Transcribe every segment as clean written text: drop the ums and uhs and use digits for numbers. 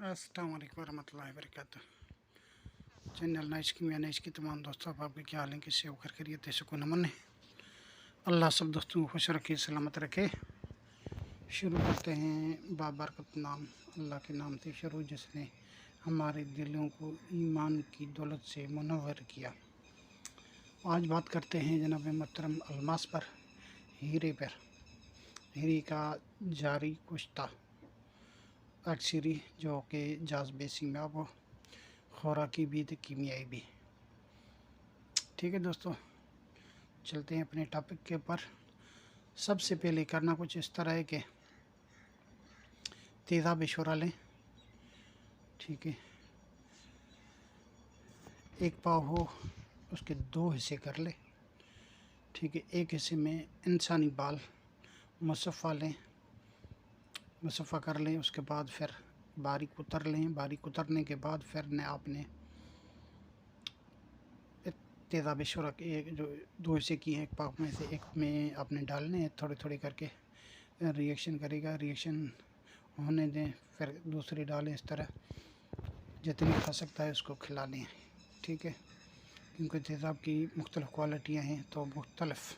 अस्सलाम वालेकुम रहमतुल्लाहि व बरकातुहू। चैनल नाइश की नइश की तमाम दोस्तों, आप आपके क्या हाल हैं, किससे होकर खैरियत है, सुकून अमन है। अल्लाह सब दोस्तों को खुश रखे, सलामत रखे। शुरू करते हैं बाबरकत नाम अल्लाह के नाम से शुरू, जिसने हमारे दिलों को ईमान की दौलत से मुनव्वर किया। आज बात करते हैं जनाब मोहतरम अलमास पर, हीरे पर, हीरे का जारी कुश्ता अक्सरी जो कि जाज़बेसी में अब खुराकी भी तो कीमियाई भी। ठीक है दोस्तों, चलते हैं अपने टॉपिक के ऊपर। सबसे पहले करना कुछ इस तरह है कि तेज़ाब शोरा लें। ठीक है, एक पाव हो उसके दो हिस्से कर ले। ठीक है, एक हिस्से में इंसानी बाल मुसफ़ा लें, मुसफ़ा कर लें। उसके बाद फिर बारीक उतर लें। बारीक उतरने के बाद फिर ने आपने तेज़ाब शोरा के एक जो दो हिस्से किए हैं, एक पाव में से एक में आपने डालने हैं। थोड़े थोड़े करके रिएक्शन करेगा, रिएक्शन होने दें, फिर दूसरी डालें। इस तरह जितनी खा सकता है उसको खिला लें। ठीक है, क्योंकि तेज़ाब की मुख्तलिफ़ क्वालिटियाँ हैं तो मुख्तलिफ़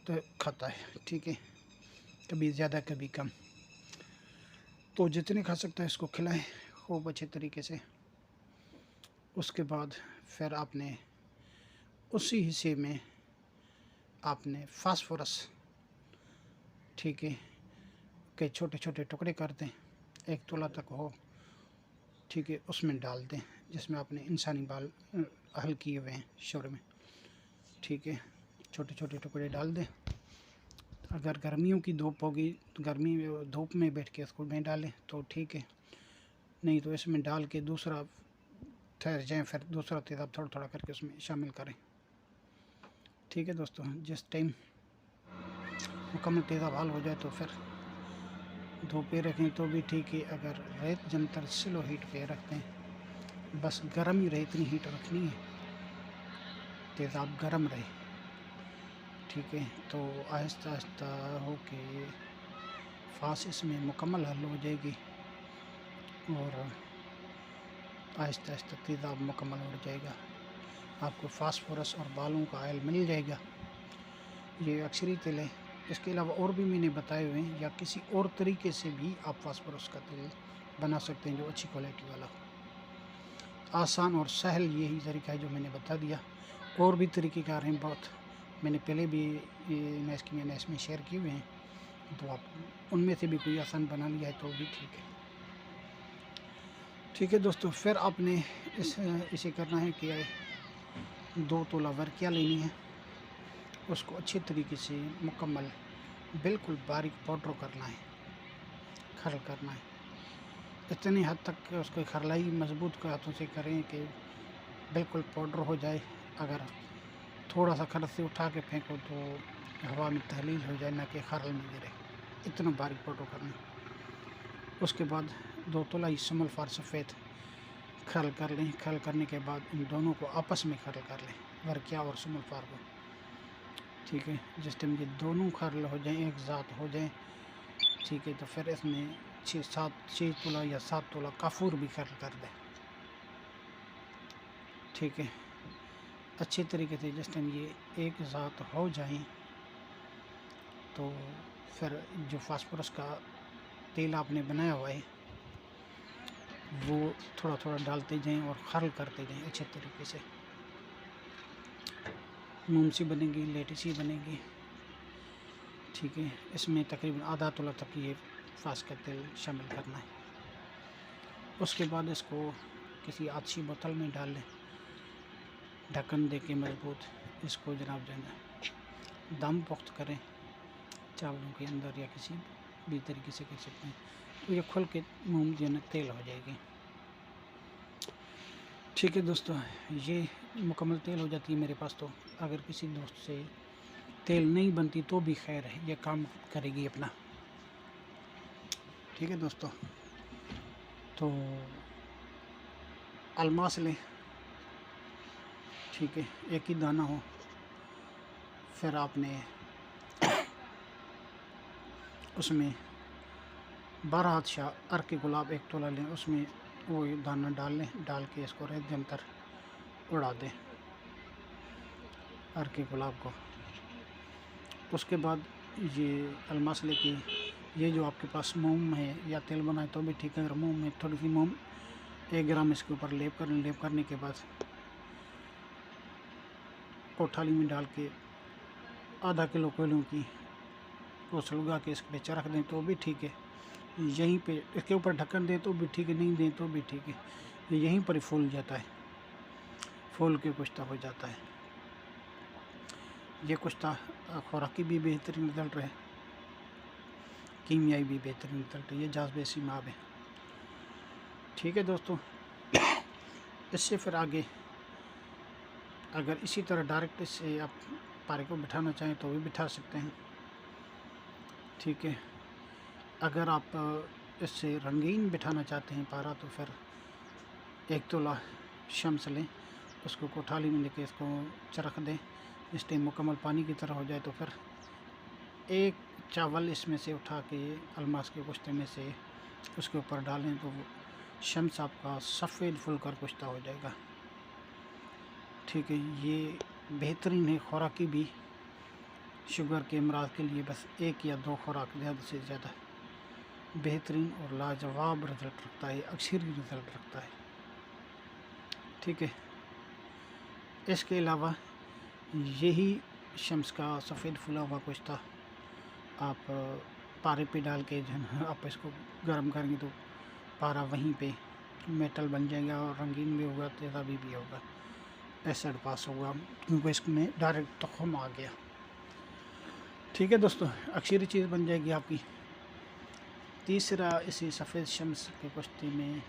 तो खाता है। ठीक है, कभी ज़्यादा कभी कम, तो जितने खा सकता है इसको खिलाएं खूब अच्छे तरीके से। उसके बाद फिर आपने उसी हिस्से में आपने फास्फोरस, ठीक है, के छोटे छोटे टुकड़े कर दें, 1 तोला तक हो। ठीक है, उसमें डाल दें जिसमें आपने इंसानी बाल हल किए हुए हैं शोर में। ठीक है, छोटे छोटे टुकड़े डाल दें। अगर गर्मियों की धूप होगी तो गर्मी में धूप में बैठ के इसको नहीं डालें तो ठीक है, नहीं तो इसमें डाल के दूसरा ठहर जाएँ, फिर दूसरा तेज़ाब थोड़ा थोड़ा करके उसमें शामिल करें। ठीक है दोस्तों, जिस टाइम मुकम्मल तेज़ाब हाल हो जाए तो फिर धूप पे रखें तो भी ठीक है। अगर रेत जमतर स्लो हीट पे रखते हैं, बस गर्म ही रहे, इतनी हीट रखनी है, तेज़ाब गर्म रहे। ठीक है, तो आहिस्ता आहिस्ता हो के फास इसमें मुकम्मल हल हो जाएगी और आहिस्ता आहिस्ता तेज़ाब मुकम्मल हो जाएगा। आपको फास्फोरस और बालों का ऑयल मिल जाएगा। ये अक्सरी तेल है। इसके अलावा और भी मैंने बताए हुए हैं, या किसी और तरीके से भी आप फास्फोरस का तेल बना सकते हैं जो अच्छी क्वालिटी वाला हो। आसान और सहल यही तरीका है जो मैंने बता दिया। और भी तरीक़ेकार हैं बहुत, मैंने पहले भी नैश की मैंने इसमें शेयर किए हुए हैं, तो आप उनमें से भी कोई आसान बना लिया है तो भी ठीक है। ठीक है दोस्तों, फिर आपने इसे करना है कि 2 तोला वर्किया लेनी है। उसको अच्छे तरीके से मुकम्मल बिल्कुल बारीक पाउडर करना है, खरल करना है। इतनी हद तक उसको खरलाई मज़बूत हाथों से करें कि बिल्कुल पाउडर हो जाए। अगर थोड़ा सा खरल से उठा के फेंको तो हवा में तहलील हो जाए, ना कि खरल में गिरे। इतना बारीक पाउडर करना है। उसके बाद 2 तोला इसमल फार सफ़ेद खरल कर लें। खरल करने के बाद इन दोनों को आपस में खरल कर लें, वर्किया और सुमल फार को। ठीक है, जिस टाइम ये दोनों खरल हो जाएं, एक ज़ात हो जाएं, ठीक है, तो फिर इसमें 6 तोला या 7 तोला काफूर भी खरल कर दें। ठीक है, अच्छे तरीके से जिस टाइम ये एक ज़ात हो जाए तो फिर जो फास्फोरस का तेल आपने बनाया हुआ है वो थोड़ा थोड़ा डालते जाएं और खरल करते जाएं अच्छे तरीके से। मूंग सी बनेगी, लेटिस ही बनेगी। ठीक है, इसमें तकरीबन आधा तोला तक ये फास का तेल शामिल करना है। उसके बाद इसको किसी अच्छी बोतल में डाल लें, ढक्कन दे के मजबूत। इसको जनाब जो है दम पुख्त करें चावलों के अंदर, या किसी भी तरीके से कर सकते हैं, तो ये खुल के मूंग जो है तेल हो जाएगी। ठीक है दोस्तों, ये मुकम्मल तेल हो जाती है मेरे पास। तो अगर किसी दोस्त से तेल नहीं बनती तो भी खैर है, ये काम करेगी अपना। ठीक है दोस्तों, तो अलमास लें। ठीक है, एक ही दाना हो। फिर आपने उसमें 12 हाथ शाह अर्क गुलाब 1 तोला लें, उसमें वो दाना डाल लें, डाल के इसको रेत के अंदर उड़ा दें अर्क गुलाब को। उसके बाद ये अलमास लेके, ये जो आपके पास मोम है या तेल बनाए तो भी ठीक है, अगर मोम में थोड़ी सी मोम 1 ग्राम इसके ऊपर लेप करें। लेप करने के बाद कोठाली में डाल के आधा किलो कोयलों की को सुलगा के इसके पे रख दें तो भी ठीक है। यहीं पे इसके ऊपर ढक्कन दें तो भी ठीक है, नहीं दें तो भी ठीक है, ये यहीं पर ही फूल जाता है, फूल के कुश्ता हो जाता है। ये कुश्ता खुराकी भी बेहतरीन रिजल्ट रहे, कीमियाई भी बेहतरीन रिजल्ट है, ये जाज़बे सीमाब है। ठीक है दोस्तों, इससे फिर आगे अगर इसी तरह डायरेक्ट इससे आप पारे को बिठाना चाहें तो भी बिठा सकते हैं। ठीक है, अगर आप इससे रंगीन बिठाना चाहते हैं पारा तो फिर 1 तोला शम्स लें, उसको कोठाली में लेके इसको चरख दें। इस टाइम मुकम्मल पानी की तरह हो जाए तो फिर 1 चावल इसमें से उठा के अलमास के कुश्ते में से उसके ऊपर डालें तो वो शम्स आपका सफ़ेद फुलकर कुश्ता हो जाएगा। ठीक है, ये बेहतरीन है, खुराकी भी, शुगर के अमराज के लिए बस 1 या 2 खुराक, ज़्यादा से ज़्यादा बेहतरीन और लाजवाब रिज़ल्ट रखता है, अक्सरी रिज़ल्ट रखता है। ठीक है, इसके अलावा यही शम्स का सफ़ेद फुला हुआ कुश्ता आप पारे पे डाल के जो आप इसको गर्म करेंगे तो पारा वहीं पे मेटल बन जाएगा और रंगीन भी होगा, तेज़ाबी भी होगा, एसिड पास होगा, क्योंकि इसमें डायरेक्ट तख़्म आ गया। ठीक है दोस्तों, अक्सरी चीज़ बन जाएगी आपकी। तीसरा, इसी सफ़ेद शम्स के कुश्ती में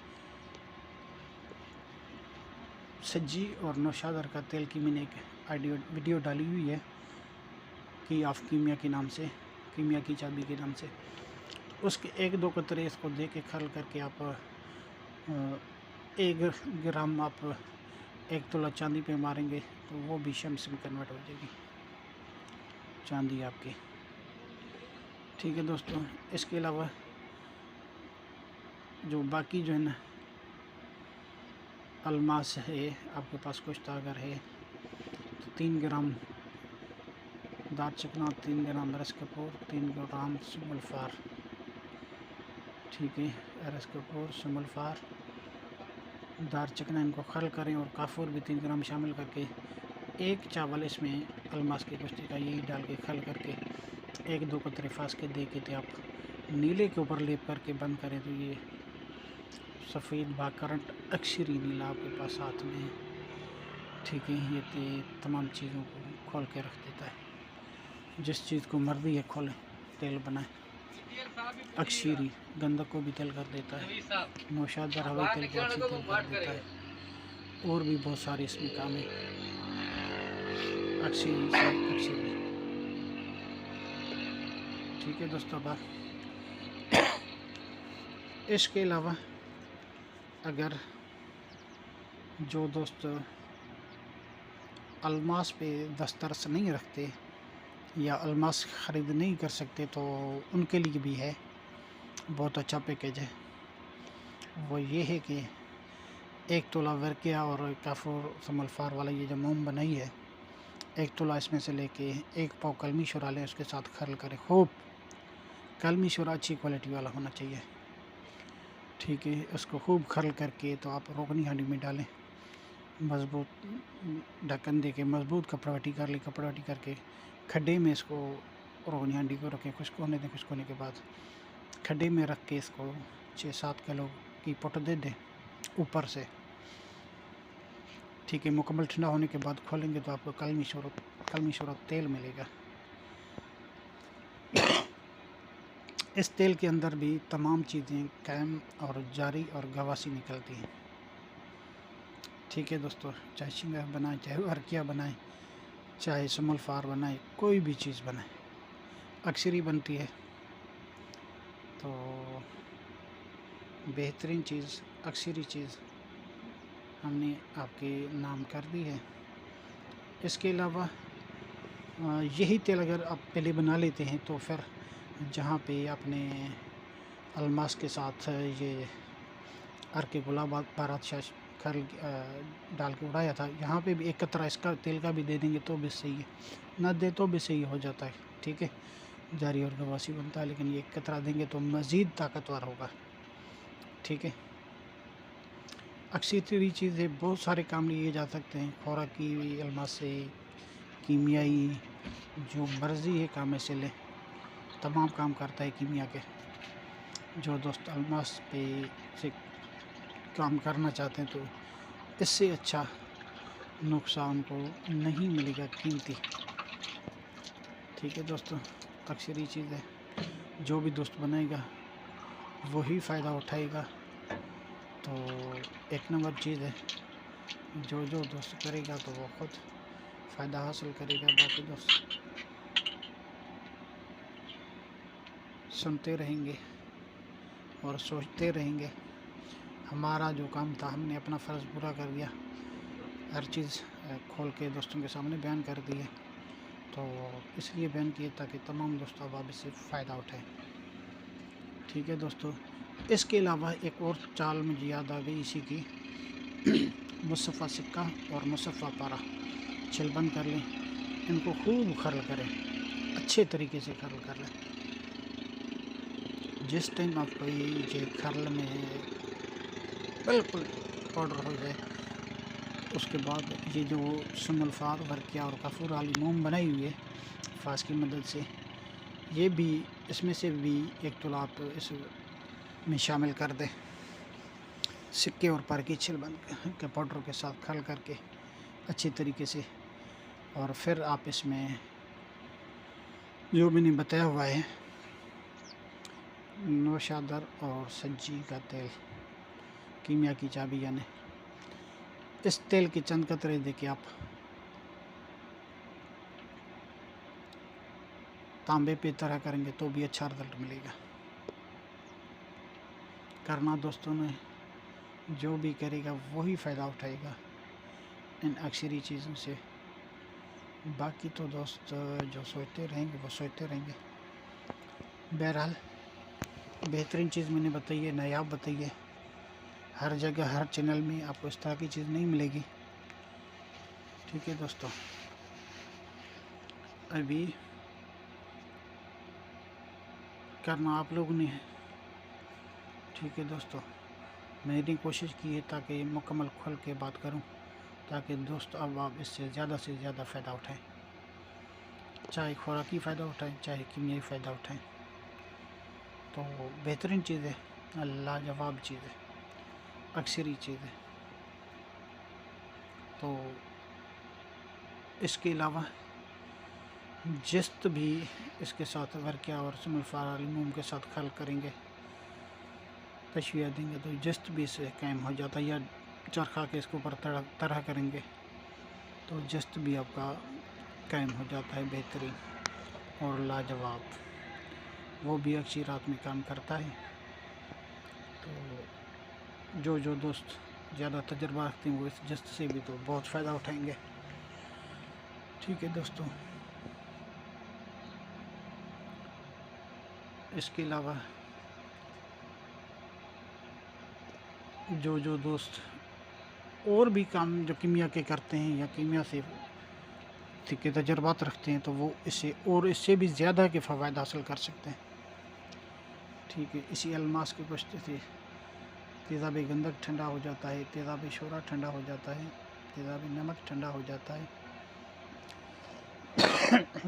सज्जी और नौशादर का तेल की मैंने एक वीडियो डाली हुई है कि आप कीमिया के नाम से, कीमिया की चाबी के नाम से, उसके 1-2 कतरे इसको दे के खरल करके आप 1 ग्राम आप 1 तोला चांदी पे मारेंगे तो वो भी शम्स में कन्वर्ट हो जाएगी चांदी आपकी। ठीक है दोस्तों, इसके अलावा जो बाकी जो है ना अलमास है आपके पास कुश्ता अगर है तो 3 ग्राम दार चिकना, 3 ग्राम रस कपूर, 3 ग्राम सुमलफार। ठीक है, रस कपूर, सुमलफार, दार चिकना, इनको खल करें और काफूर भी 3 ग्राम शामिल करके 1 चावल इसमें अलमास के कुश्ते का यही डाल के खल करके 1-2 कतरे फास के दे के थे आप नीले के ऊपर लेप करके बंद करें तो ये सफ़ेद बाकरंट अक्सरी नीला आपके पास हाथ में है। ठीक है, ये तमाम चीज़ों को खोल के रख देता है, जिस चीज़ को मर्जी है खोलें, तेल बनाए। अक्सरी गंदक को भी तेल कर देता है, नौशादर हवाई तेल को अच्छी तेल कर देता है, और भी बहुत सारे इसमें काम है अक्सरी से अक्सरी। ठीक है दोस्तों, इसके अलावा अगर जो दोस्त अलमास पे दस्तरस नहीं रखते या अलमास ख़रीद नहीं कर सकते तो उनके लिए भी है बहुत अच्छा पैकेज है। वो ये है कि 1 तोला वर्किया और काफूर समलफार वाला ये जो मोम बनाई है, 1 तोला इसमें से लेके 1 पाव कलमी शुरा लें, उसके साथ खरल करें खूब। कलमी शुरा अच्छी क्वालिटी वाला होना चाहिए। ठीक है, उसको खूब खरल करके तो आप रोगनी हांडी में डालें, मज़बूत ढक्कन दे के मज़बूत कपड़ावटी कर ले, कपड़ावटी करके खड्डे में इसको रोगनी हांडी को रखें, खुश्क होने दें। खुश्क होने के बाद खड्डे में रख के इसको 6-7 किलो की पुट दे दें ऊपर से। ठीक है, मुकम्मल ठंडा होने के बाद खोलेंगे तो आपको कलमी शुरा तेल मिलेगा। इस तेल के अंदर भी तमाम चीज़ें कैम और जारी और गवासी निकलती हैं। ठीक है दोस्तों, चाहे शिंगर बनाएं, चाहे अर्किया बनाएं, चाहे सुमलफार बनाएं, कोई भी चीज़ बनाएं, अक्सरी बनती है तो बेहतरीन चीज़, अक्सरी चीज़ हमने आपके नाम कर दी है। इसके अलावा यही तेल अगर आप पहले बना लेते हैं तो फिर जहाँ पे आपने अलमास के साथ ये अर्के गुलाब बारात शाह खल डाल के उड़ाया था। यहाँ पे भी एक कतरा इसका तेल का भी दे देंगे तो भी सही है, ना दे तो भी सही हो जाता है। ठीक है, जारी और गवासी बनता है, लेकिन ये एक कतरा देंगे तो मज़ीद ताकतवर होगा। ठीक है, अक्सरी चीज़ें बहुत सारे काम लिए जा सकते हैं, खुराकी अलमास से, कीमियाई, जो मर्ज़ी है काम में से ले, तमाम काम करता है कीमिया के। जो दोस्त अलमास पे से काम करना चाहते हैं तो इससे अच्छा नुकसान को नहीं मिलेगा कीमती। ठीक है दोस्तों, अक्सरी चीज़ है, जो भी दोस्त बनाएगा वही फ़ायदा उठाएगा। तो एक नंबर चीज़ है, जो दोस्त करेगा तो वो खुद फ़ायदा हासिल करेगा। बाकी दोस्त सुनते रहेंगे और सोचते रहेंगे। हमारा जो काम था हमने अपना फ़र्ज़ पूरा कर दिया, हर चीज़ खोल के दोस्तों के सामने बयान कर दी है। तो इसलिए बयान किए ताकि तमाम दोस्त अब इससे फ़ायदा उठाएं। ठीक है दोस्तों, इसके अलावा एक और चाल मुझे याद आ गई इसी की। मुसफ़ा सिक्का और मुसफ़ा पारा छिल बंद कर लें, इनको खूब खर्ल करें, अच्छे तरीके से खर्ल कर लें। जिस टाइम आपको ये खर्ल में बिल्कुल पाउडर हो जाए, उसके बाद ये जो सुन्नुल फार वर्किया और कफूर वाली मोम बनाई हुई है फास की मदद से, ये भी इसमें से भी एक तुला आप इसमें शामिल कर दें, सिक्के और पर की छिल बंद के पाउडर के साथ खल करके अच्छी तरीके से। और फिर आप इसमें जो मैंने बताया हुआ है नौशादर और सज्जी का तेल, कीमिया की चाबी, यानी इस तेल के चंद कतरे देखिए आप तांबे पे तरह करेंगे तो भी अच्छा रिजल्ट मिलेगा। करना दोस्तों ने, जो भी करेगा वही फ़ायदा उठाएगा इन अक्सरी चीज़ों से। बाकी तो दोस्त जो सोचते रहेंगे वो सोचते रहेंगे। बहरहाल बेहतरीन चीज़ मैंने बताई है, नायाब बताई है। हर जगह हर चैनल में आपको इस तरह की चीज़ नहीं मिलेगी। ठीक है दोस्तों, अभी करना आप लोगों ने है। ठीक है दोस्तों, मैंने कोशिश की है ताकि मुकम्मल खुल के बात करूं, ताकि दोस्त अब आप इससे ज़्यादा से ज़्यादा फ़ायदा उठाएं, चाहे खुराकी फ़ायदा उठाएं चाहे कीमियाई फ़ायदा उठाएं। तो बेहतरीन चीज़ है, लाजवाब चीज़ है, अक्सरी चीज़ है। तो इसके अलावा जिस्त भी इसके साथ वर्किया और सुमुलफार मोम के साथ खल करेंगे, तशविया देंगे तो जिस्त भी इससे कायम हो जाता है। या चरखा के इसके ऊपर तरह करेंगे तो जिस्त भी आपका कायम हो जाता है, बेहतरीन और लाजवाब। वो भी अच्छी रात में काम करता है। तो जो दोस्त ज़्यादा तजर्बा रखते हैं वो इस जिस्त से भी तो बहुत फ़ायदा उठाएंगे। ठीक है दोस्तों, इसके अलावा जो दोस्त और भी काम जो कीमिया के करते हैं या कीमिया से के तजर्बात रखते हैं तो वो इससे भी ज़्यादा के फ़वाद हासिल कर सकते हैं। ठीक है, इसी अलमास के बचते से तेज़ाब गंधक ठंडा हो जाता है, तेज़ाब शोरा ठंडा हो जाता है, तेज़ाब नमक ठंडा हो जाता है।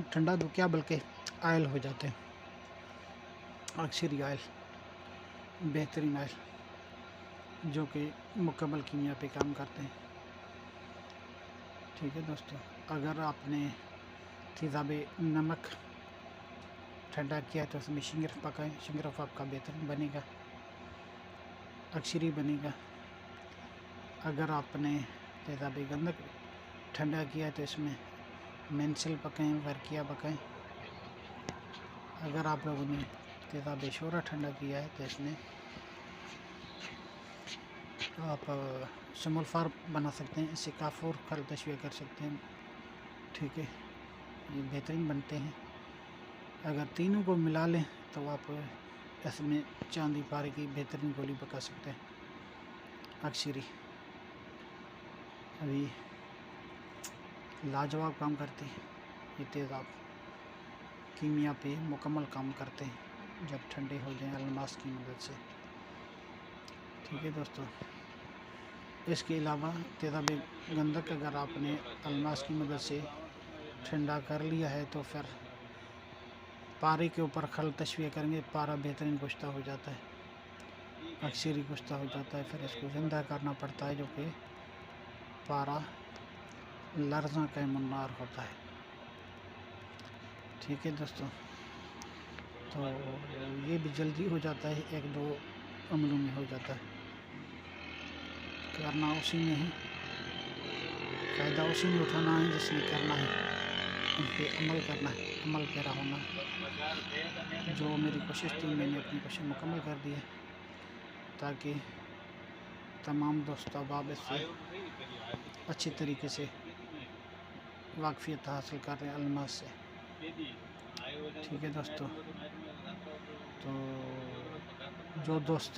ठंडा तो क्या बल्कि आयल हो जाते हैं, अक्सरी आयल, बेहतरीन आयल जो कि मुकम्मल कीमिया पे काम करते हैं। ठीक है दोस्तों, अगर आपने तेज़ाब नमक ठंडा किया तो उसमें शिंगरफ पकाएं, शिंगरफ आपका बेहतरीन बनेगा, अक्सरी बनेगा। अगर आपने तेज़ाब गंधक ठंडा किया तो इसमें मेंसिल पकाएं, वर्किया पकाएं। अगर आप लोगों ने तेज़ाब शोरा ठंडा किया है तो इसमें आप सुमुलफार बना सकते हैं, इससे काफूर खल तशविया कर सकते हैं। ठीक है, ये बेहतरीन बनते हैं। अगर तीनों को मिला लें तो आप इसमें चांदी पारे की बेहतरीन गोली पका सकते हैं। अक्षरी अभी लाजवाब काम करती है। ये तेज़ाब कीमिया पे मुकम्मल काम करते हैं जब ठंडे हो जाएं अलमास की मदद से। ठीक है दोस्तों, इसके अलावा तेज़ाब गंधक अगर आपने अलमास की मदद से ठंडा कर लिया है तो फिर पारे के ऊपर खल तशवीह करेंगे, पारा बेहतरीन कुश्ता हो जाता है, अक्सरी कुश्ता हो जाता है। फिर इसको ज़िंदा करना पड़ता है जो कि पारा लर्जा का मुन्नार होता है। ठीक है दोस्तों, तो ये भी जल्दी हो जाता है, 1-2 अमलों में हो जाता है। करना उसी में है, फ़ायदा उसी में उठाना है जिसने करना है, उन पे अमल करना है, अमल पैरा होना। जो मेरी कोशिश थी मैंने अपनी कोशिश मुकम्मल कर दी है ताकि तमाम दोस्त अहबाब इससे अच्छी तरीके से वाकफियत हासिल कर रहे हैं अलमास से। ठीक है दोस्तों, तो जो दोस्त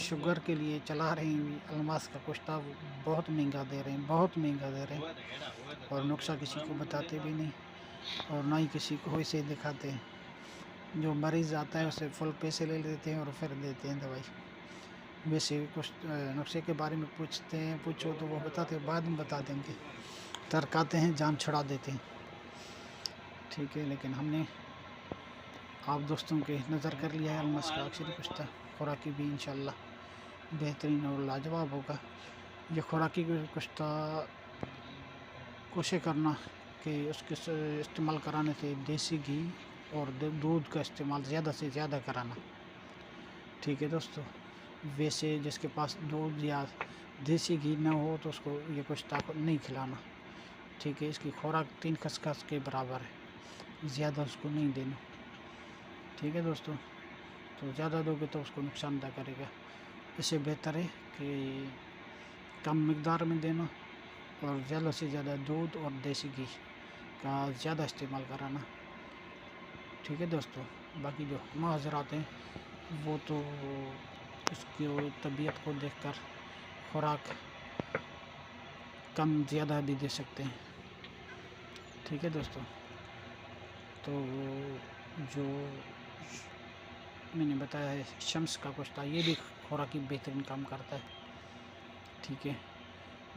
शुगर के लिए चला रहे हैं अलमास का कुश्ता बहुत महंगा दे रहे हैं, बहुत महंगा दे रहे हैं और नुक्सा किसी को बताते भी नहीं और ना ही किसी को वैसे दिखाते हैं। जो मरीज़ आता है उससे फुल पैसे ले लेते हैं और फिर देते हैं दवाई। वैसे कुछ नुस्खे के बारे में पूछो तो वो बताते बाद में बता देंगे, तरकाते हैं, जान छुड़ा देते हैं। ठीक है, लेकिन हमने आप दोस्तों के नज़र कर लिया है अलमास का अक्सरी कुश्ता। खुराकी भी इंशाल्लाह बेहतरीन और लाजवाब होगा। ये खुराकी कुश्ता कोशिश करना कि उसके इस्तेमाल कराने से देसी घी और दूध का इस्तेमाल ज़्यादा से ज़्यादा कराना। ठीक है दोस्तों, वैसे जिसके पास दूध या देसी घी ना हो तो उसको ये कुश्ता नहीं खिलाना। ठीक है, इसकी खुराक 3 खसखस के बराबर है, ज़्यादा उसको नहीं देना। ठीक है दोस्तों, तो ज़्यादा दोगे तो उसको नुकसानदायक करेगा। इससे बेहतर है कि कम मिकदार में देना और ज़्यादा से ज़्यादा दूध और देसी घी का ज़्यादा इस्तेमाल कराना। ठीक है दोस्तों, बाकी जो हज़रात हैं वो तो उसकी तबीयत को देखकर खुराक कम ज़्यादा भी दे सकते हैं। ठीक है दोस्तों, तो जो मैंने बताया है शम्स का कुश्ता, ये भी खुराकी बेहतरीन काम करता है। ठीक है,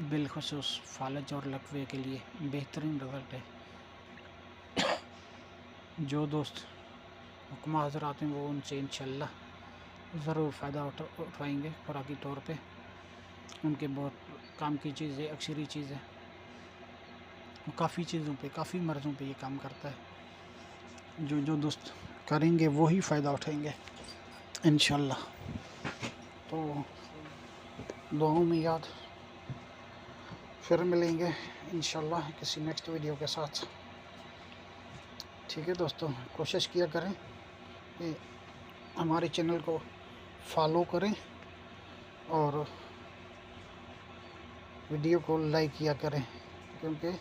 बिलखुसूस फालज और लकवे के लिए बेहतरीन रिज़ल्ट है। जो दोस्त हुक्मा हज़रात हैं वो उनसे इंशाल्लाह ज़रूर फ़ायदा उठाएंगे खुराकी तौर पे। उनके बहुत काम की चीज़ है, अक्सरी चीज़ है, काफ़ी चीज़ों पे, काफ़ी मर्ज़ों पे ये काम करता है। जो दोस्त करेंगे वो ही फ़ायदा उठाएंगे इंशाल्लाह। तो दुआओं में याद, फिर मिलेंगे इंशाल्लाह किसी नेक्स्ट वीडियो के साथ। ठीक है दोस्तों, कोशिश किया करें कि हमारे चैनल को फॉलो करें और वीडियो को लाइक किया करें, क्योंकि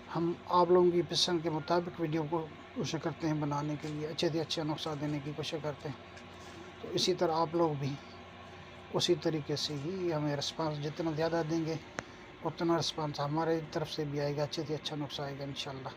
हम आप लोगों की पसंद के मुताबिक वीडियो को कोशिश करते हैं बनाने के लिए, अच्छे से अच्छा नुस्खा देने की कोशिश करते हैं। तो इसी तरह आप लोग भी उसी तरीके से ही हमें रिस्पांस जितना ज़्यादा देंगे उतना रिस्पांस हमारे तरफ से भी आएगा, अच्छे से अच्छा नुस्खा आएगा इंशाल्लाह।